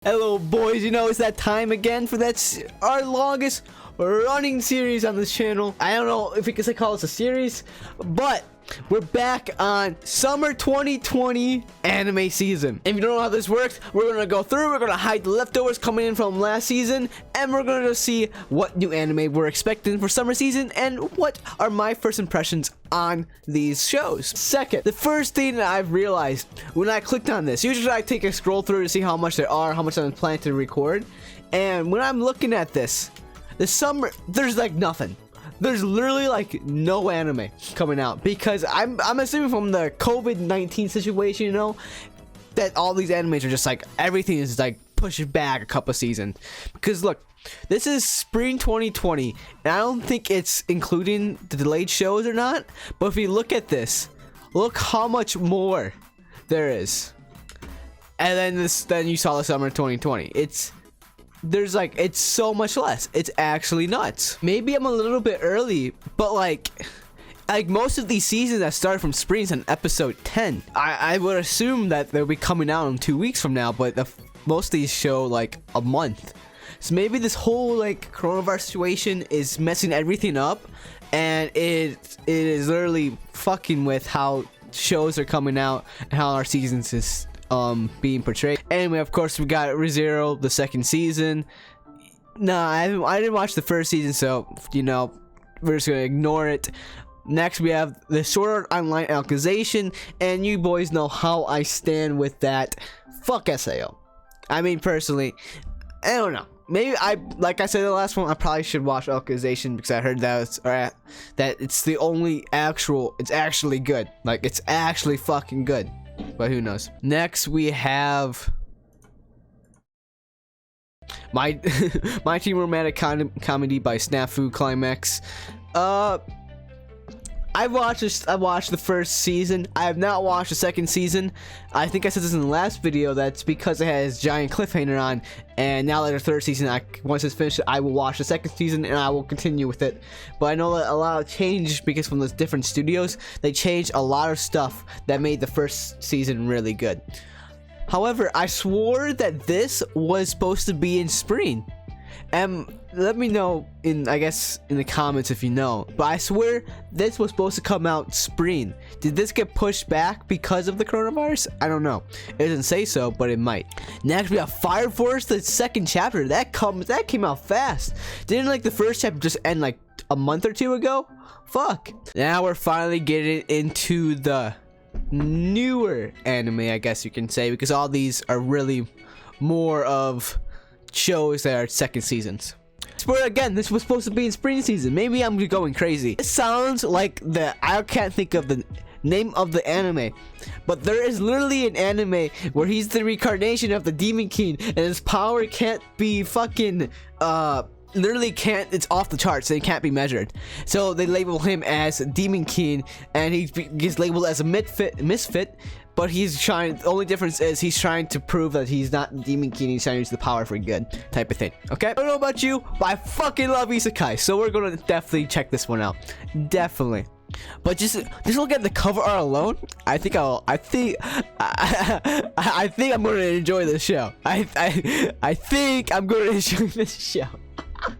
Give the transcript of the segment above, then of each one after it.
Hello boys, you know it's that time again for our longest running series on this channel. I don't know if we can call this a series, but we're back on summer 2020 anime season. If you don't know how this works, we're gonna go through, we're gonna hide the leftovers coming in from last season, and we're gonna see what new anime we're expecting for summer season and what are my first impressions on these shows. Second, the first thing that I've realized when I clicked on this, usually I take a scroll through to see how much there are, how much I'm planning to record, and when I'm looking at this, the summer, there's like nothing. There's literally like no anime coming out because I'm assuming from the COVID-19 situation, you know, that all these animes are just like everything is like pushed back a couple seasons. Because look, this is spring 2020 and I don't think it's including the delayed shows or not, but if you look at this, look how much more there is. And then you saw the summer 2020. There's it's so much less. It's actually nuts. Maybe I'm a little bit early, but like most of these seasons that start from springs on episode 10, I would assume that they'll be coming out in 2 weeks from now, but most of these show like a month. So maybe this whole coronavirus situation is messing everything up, and it is literally fucking with how shows are coming out and how our seasons is being portrayed. Anyway, of course, we got ReZero, the second season. Nah, I didn't watch the first season, so you know, we're just gonna ignore it. Next, we have the Sword Art Online Alicization, and you boys know how I stand with that. Fuck SAO. I mean, personally, I don't know. Maybe like I said in the last one, I probably should watch Alicization because I heard that it's the only it's actually good. Like, it's actually fucking good. But who knows. Next we have my Teen Romantic Comedy by Snafu Climax. I watched the first season. I have not watched the second season. I think I said this in the last video. That's because it has giant cliffhanger on. And now that the third season, once it's finished, I will watch the second season and I will continue with it. But I know that a lot of change because from the different studios, they changed a lot of stuff that made the first season really good. However, I swore that this was supposed to be in spring. Let me know in the comments if you know, but I swear this was supposed to come out spring. Did this get pushed back because of the coronavirus? I don't know. It doesn't say so, but it might. Next we have Fire Force, the second chapter. That came out fast. Didn't the first chapter just end like a month or two ago? Fuck. Now we're finally getting into the newer anime, I guess you can say, because all these are really more of shows that are second seasons. But again, this was supposed to be in spring season. Maybe I'm going crazy. It sounds like I can't think of the name of the anime, but there is literally an anime where he's the reincarnation of the Demon King and his power can't be fucking literally can't, it's off the charts, it can't be measured. So they label him as Demon King and he gets labeled as a misfit, but he's trying, the only difference is he's trying to prove that he's not Demon King, he's trying to use the power for good type of thing. Okay, I don't know about you, but I fucking love isekai, so we're gonna definitely check this one out. Definitely. But just look at the cover art alone. I think I'm gonna enjoy this show. I think I'm gonna enjoy this show.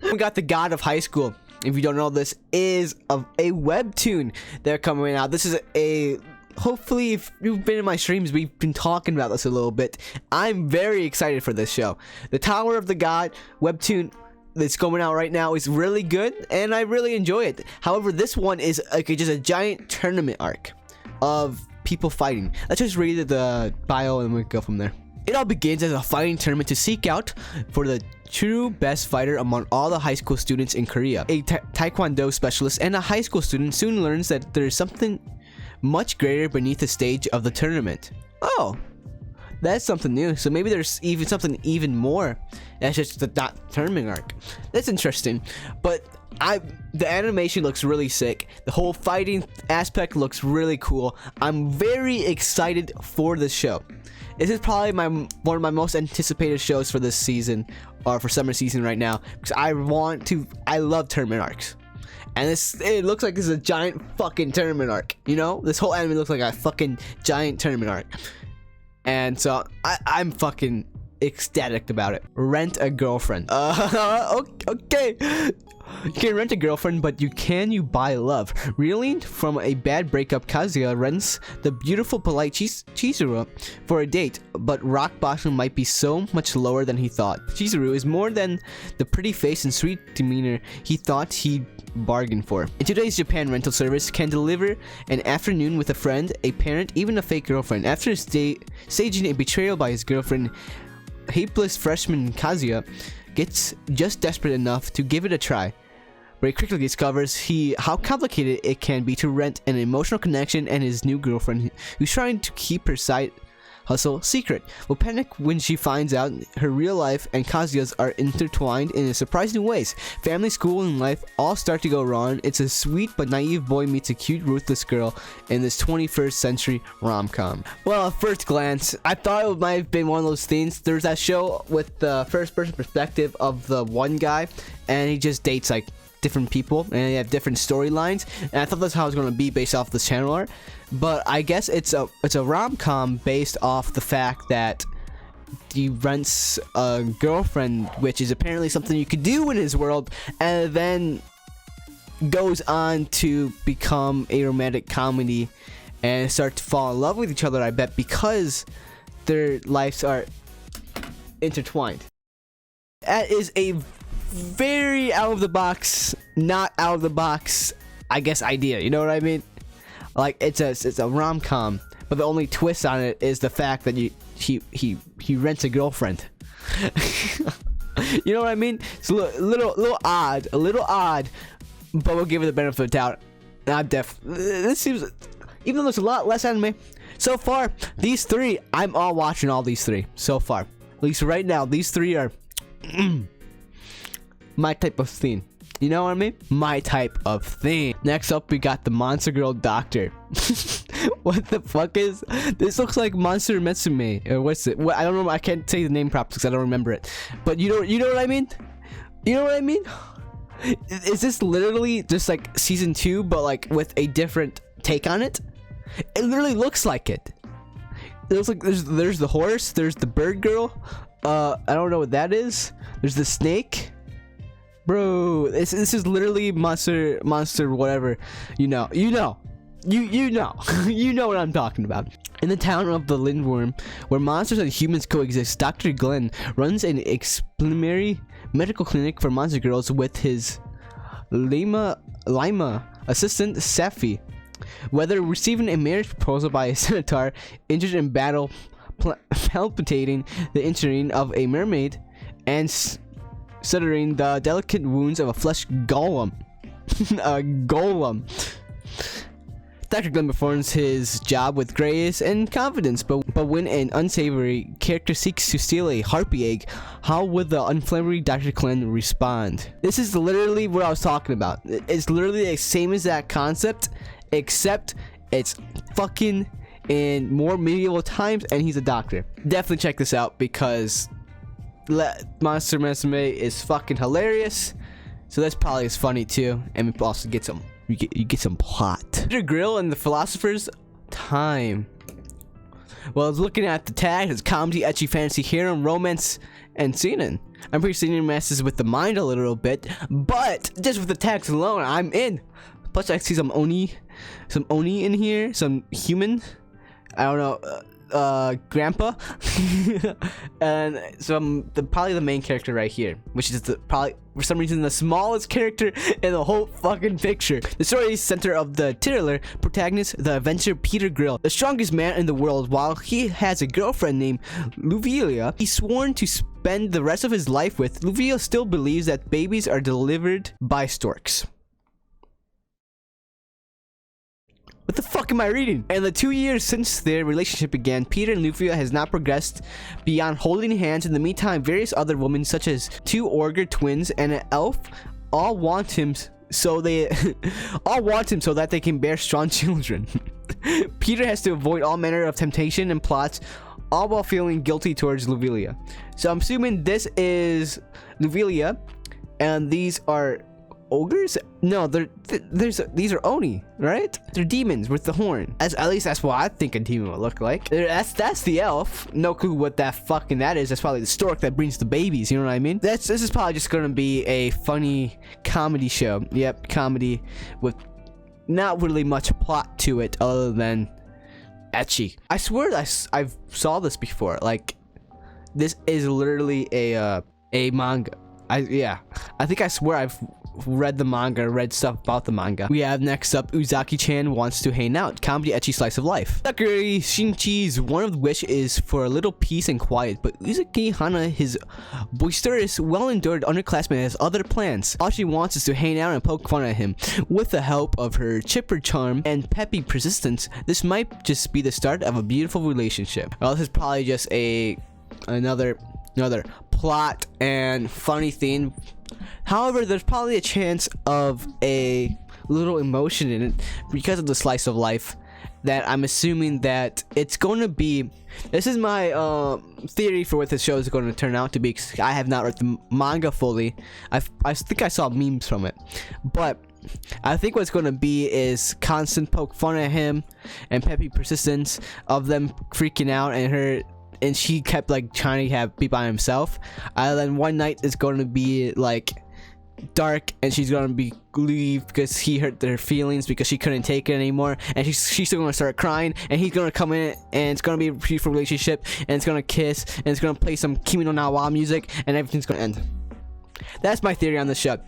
We got The God of High School. If you don't know, this is a webtoon they're coming out. This is hopefully, if you've been in my streams, we've been talking about this a little bit. I'm very excited for this show. The Tower of the God webtoon that's going out right now is really good, and I really enjoy it. However, this one is just a giant tournament arc of people fighting. Let's just read the bio and we'll go from there. It all begins as a fighting tournament to seek out for the true best fighter among all the high school students in Korea. A taekwondo specialist and a high school student soon learns that there is something much greater beneath the stage of the tournament. Oh, that's something new. So maybe there's even something even more. That's just the tournament arc. That's interesting. But the animation looks really sick. The whole fighting aspect looks really cool. I'm very excited for this show. This is probably one of my most anticipated shows for this season, or for summer season right now, because I love tournament arcs. And it looks like this is a giant fucking tournament arc, you know? This whole anime looks like a fucking giant tournament arc. And so I'm fucking ecstatic about it. Rent a girlfriend. Okay. You can rent a girlfriend, but you buy love. Reeling from a bad breakup, Kazuya rents the beautiful, polite Chizuru for a date, but rock bottom might be so much lower than he thought. Chizuru is more than the pretty face and sweet demeanor he thought he'd bargained for. In today's Japan, rental service can deliver an afternoon with a friend, a parent, even a fake girlfriend. After staging a betrayal by his girlfriend, hapeless freshman Kazuya gets just desperate enough to give it a try, but he quickly discovers how complicated it can be to rent an emotional connection, and his new girlfriend, who's trying to keep her side hustle secret, will panic when she finds out her real life and Kazuya's are intertwined in surprising ways. Family, school, and life all start to go wrong. It's a sweet but naive boy meets a cute, ruthless girl in this 21st century rom-com. Well, at first glance, I thought it might have been one of those things. There's that show with the first-person perspective of the one guy, and he just dates like different people, and they have different storylines, and I thought that's how it was going to be based off this channel art. But I guess it's a rom-com based off the fact that he rents a girlfriend, which is apparently something you could do in his world, and then goes on to become a romantic comedy and start to fall in love with each other, I bet, because their lives are intertwined. That is a very out of the box, not out of the box, I guess, idea. You know what I mean? Like, it's a rom-com, but the only twist on it is the fact that he rents a girlfriend. You know what I mean? It's a little odd, but we'll give it the benefit of the doubt. This seems, even though there's a lot less anime so far, these three, I'm all watching all these three so far. At least right now, these three are my type of thing. You know what I mean? My type of thing. Next up, we got the Monster Girl Doctor. What the fuck is this? Looks like Monster Metsume, or what's it? I don't know. I can't say the name properly because I don't remember it. But you know what I mean? You know what I mean? Is this literally just like season 2, but like with a different take on it? It literally looks like it. It looks like there's the horse, there's the bird girl. I don't know what that is. There's the snake. Bro, this is literally monster whatever. You know you know what I'm talking about. In the town of the Lindworm, where monsters and humans coexist, Dr. Glenn runs an experimental medical clinic for monster girls with his Lima assistant Safi. Whether receiving a marriage proposal by a centaur injured in battle, palpitating the entering of a mermaid, and stuttering the delicate wounds of a flesh golem. A golem. Dr. Glenn performs his job with grace and confidence, but when an unsavory character seeks to steal a harpy egg, how would the unflammable Dr. Glenn respond? This is literally what I was talking about. It's literally the same as that concept, except it's fucking in more medieval times, and he's a doctor. Definitely check this out because Monster Metsume is fucking hilarious, so that's probably as funny too, and we also get some you get some plot. Peter Grill and the Philosopher's Time. Well, I was looking at the tag. It's comedy, ecchi, fantasy, harem, romance, and seinen. I'm pretty sure it messes with the mind a little bit, but just with the tags alone, I'm in. Plus, I see some oni in here, some human. I don't know. Grandpa and probably the main character right here, which is probably for some reason the smallest character in the whole fucking picture. The story is center of the titular protagonist, the adventurer Peter Grill, the strongest man in the world. While he has a girlfriend named Luvilia he's sworn to spend the rest of his life with, Luvilia still believes that babies are delivered by storks. What the fuck am I reading? And the 2 years since their relationship began, Peter and Luffy has not progressed beyond holding hands. In the meantime, various other women, such as 2 ogre twins and an elf, all want him so that they can bear strong children. Peter has to avoid all manner of temptation and plots, all while feeling guilty towards Luvilia. So I'm assuming this is Luvilia, and these are ogres? No, these are oni, right? They're demons with the horn. At least that's what I think a demon would look like. That's the elf. No clue what that is. That's probably the stork that brings the babies. You know what I mean? This is probably just gonna be a funny comedy show. Yep, comedy with not really much plot to it other than ecchi. I swear I've saw this before. Like, this is literally a manga. I think I swear I've read the manga, read stuff about the manga. We have next up Uzaki-chan wants to hang out. Comedy ecchi slice of life. Sakura Shinchi's one of the wish is for a little peace and quiet, but Uzaki Hana, his boisterous, well-endured underclassman, has other plans. All she wants is to hang out and poke fun at him. With the help of her chipper charm and peppy persistence, this might just be the start of a beautiful relationship. Well, this is probably just another plot and funny thing. However, there's probably a chance of a little emotion in it because of the slice of life that I'm assuming that it's going to be. This is my theory for what this show is going to turn out to be, because I have not read the manga fully. I think I saw memes from it, but I think what's going to be is constant poke fun at him and peppy persistence of them freaking out, and she kept like trying to be by himself. Then one night is going to be like dark, and she's going to be leave because he hurt their feelings because she couldn't take it anymore, and she's still going to start crying, and he's going to come in, and it's going to be a beautiful relationship, and it's going to kiss, and it's going to play some Kimi no Na wa music, and everything's going to end. That's my theory on the show.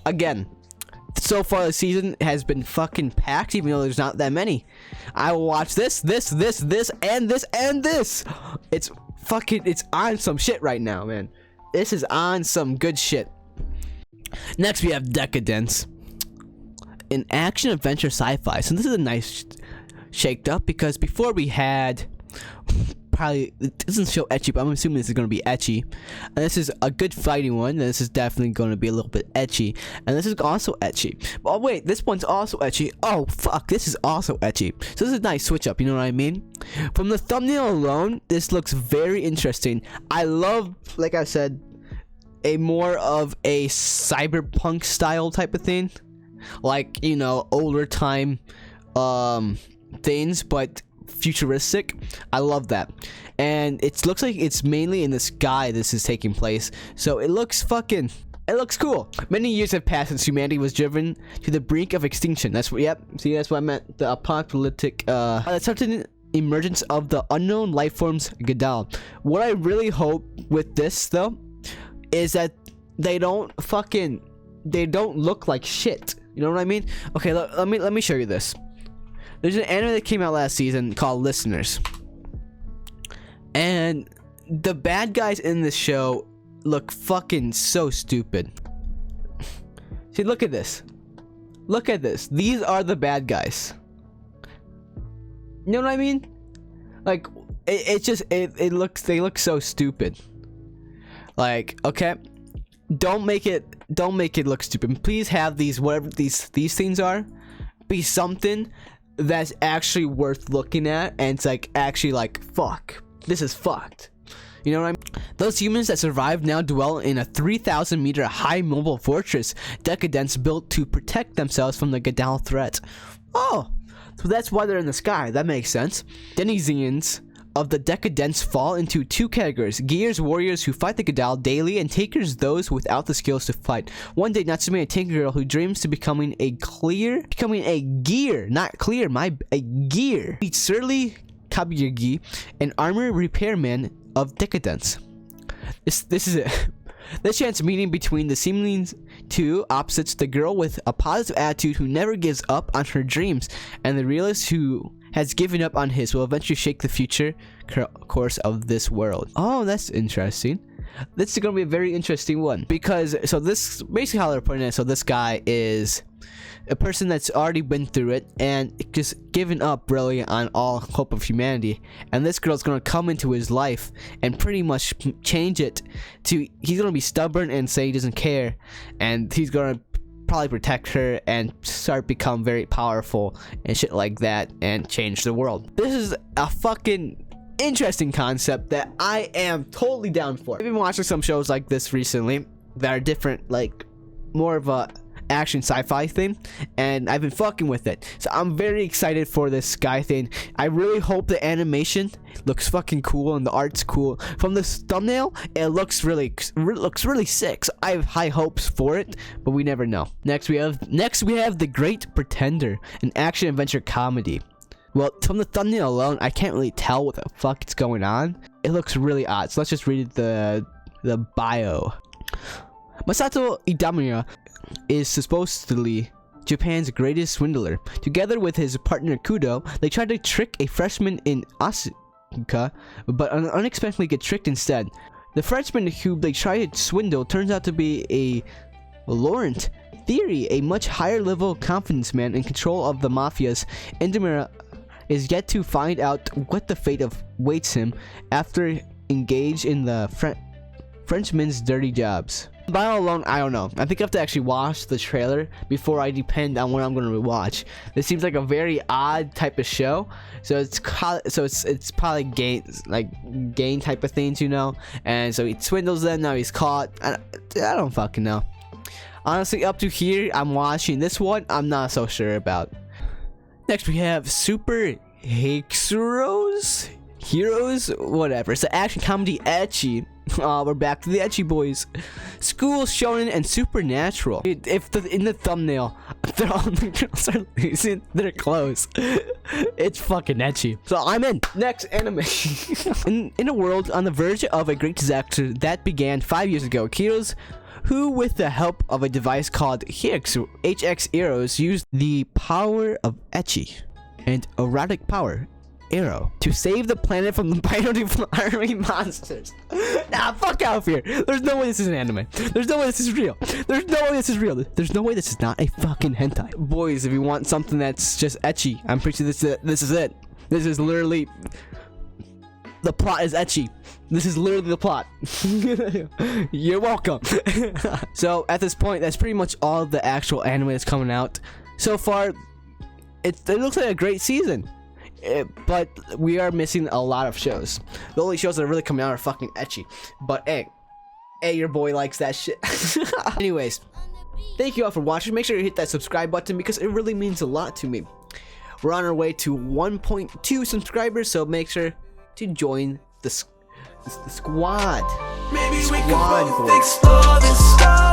Again, so far the season has been fucking packed, even though there's not that many. I will watch this, and this. It's on some shit right now, man. This is on some good shit. Next we have Decadence, an action adventure sci-fi. So this is a nice shaked up, because before we had probably, it doesn't show ecchi, but I'm assuming this is going to be ecchi, and this is a good fighting one, and this is definitely going to be a little bit ecchi, and this is also ecchi. Oh wait, this one's also ecchi. Oh fuck, this is also ecchi. So this is a nice switch up, you know what I mean? From the thumbnail alone, this looks very interesting. I love, like I said, a more of a cyberpunk style type of thing, like, you know, older time things, but futuristic. I love that. And it looks like it's mainly in the sky this is taking place, so it looks cool. Many years have passed since humanity was driven to the brink of extinction. That's what I meant. The apocalyptic certain emergence of the unknown life forms Gadal. What I really hope with this though is that they don't look like shit. You know what I mean? Okay, let me show you this. There's an anime that came out last season called Listeners, and the bad guys in this show look fucking so stupid. See, look at this. These are the bad guys. You know what I mean? Like, they look so stupid. Like, okay, don't make it look stupid. Please have these, whatever these things are, be something that's actually worth looking at, and it's like actually like, fuck, this is fucked. You know what I mean? Those humans that survived now dwell in a 3,000-meter high mobile fortress Decadence built to protect themselves from the Gadal threat. Oh, so that's why they're in the sky. That makes sense. Denizens of the Decadence fall into two categories: Gears, warriors who fight the Gadal daily, and Takers, those without the skills to fight. One day, Natsume, a tank girl who dreams to becoming a gear, meets surly Kabuyagi, an armor repairman of Decadence. This is it. This chance meeting between the seemingly two opposites, the girl with a positive attitude who never gives up on her dreams, and the realist who has given up on his, will eventually shake the future course of this world. Oh, that's interesting. This is going to be a very interesting one, because so this basically how they're putting it. So this guy is a person that's already been through it and just given up really on all hope of humanity, and this girl's going to come into his life and pretty much change it to, he's going to be stubborn and say he doesn't care, and he's going to probably protect her and become very powerful and shit like that and change the world. This is a fucking interesting concept that I am totally down for. I've been watching some shows like this recently that are different, like more of a action sci-fi thing, and I've been fucking with it. So I'm very excited for this Sky thing. I really hope the animation looks fucking cool and the art's cool. From this thumbnail, it looks really sick. So I have high hopes for it, but we never know. Next we have The Great Pretender, an action adventure comedy. Well, from the thumbnail alone, I can't really tell what the fuck is going on. It looks really odd. So let's just read the bio. Masato Idamura is supposedly Japan's greatest swindler. Together with his partner Kudo, they try to trick a freshman in Asuka, but unexpectedly get tricked instead. The freshman who they try to swindle turns out to be a Laurent Theory, a much higher level confidence man in control of the mafias. Idamura is yet to find out what the fate awaits him after engage in the Frenchman's dirty jobs. Bio alone, I don't know. I think I have to actually watch the trailer before I depend on what I'm going to watch. This seems like a very odd type of show, so it's probably game type of things, you know. And so he swindles them. Now he's caught. I don't fucking know. Honestly, up to here, I'm watching this one. I'm not so sure about. Next, we have Super Hexeros? Heroes? Whatever. It's an action comedy ecchi. We're back to the ecchi boys. School, shonen, and supernatural. If in the thumbnail, all the girls are losing their clothes, it's fucking ecchi. So I'm in. Next anime. in a world on the verge of a great disaster that began 5 years ago, heroes who, with the help of a device called Hexeros, used the power of ecchi and erotic power arrow to save the planet from the biodeflaring monsters. Nah, fuck out of here. There's no way this is an anime. There's no way this is real. There's no way this is real. There's no way this is not a fucking hentai. Boys, if you want something that's just ecchi, I'm pretty sure this is it. This is literally... The plot is ecchi. This is literally the plot. You're welcome. So at this point, that's pretty much all of the actual anime that's coming out. So far, it looks like a great season. But we are missing a lot of shows. The only shows that are really coming out are fucking ecchi. But hey, your boy likes that shit. Anyways, thank you all for watching. Make sure you hit that subscribe button because it really means a lot to me. We're on our way to 1.2 subscribers, so make sure to join the squad. Maybe we can both explore the stars.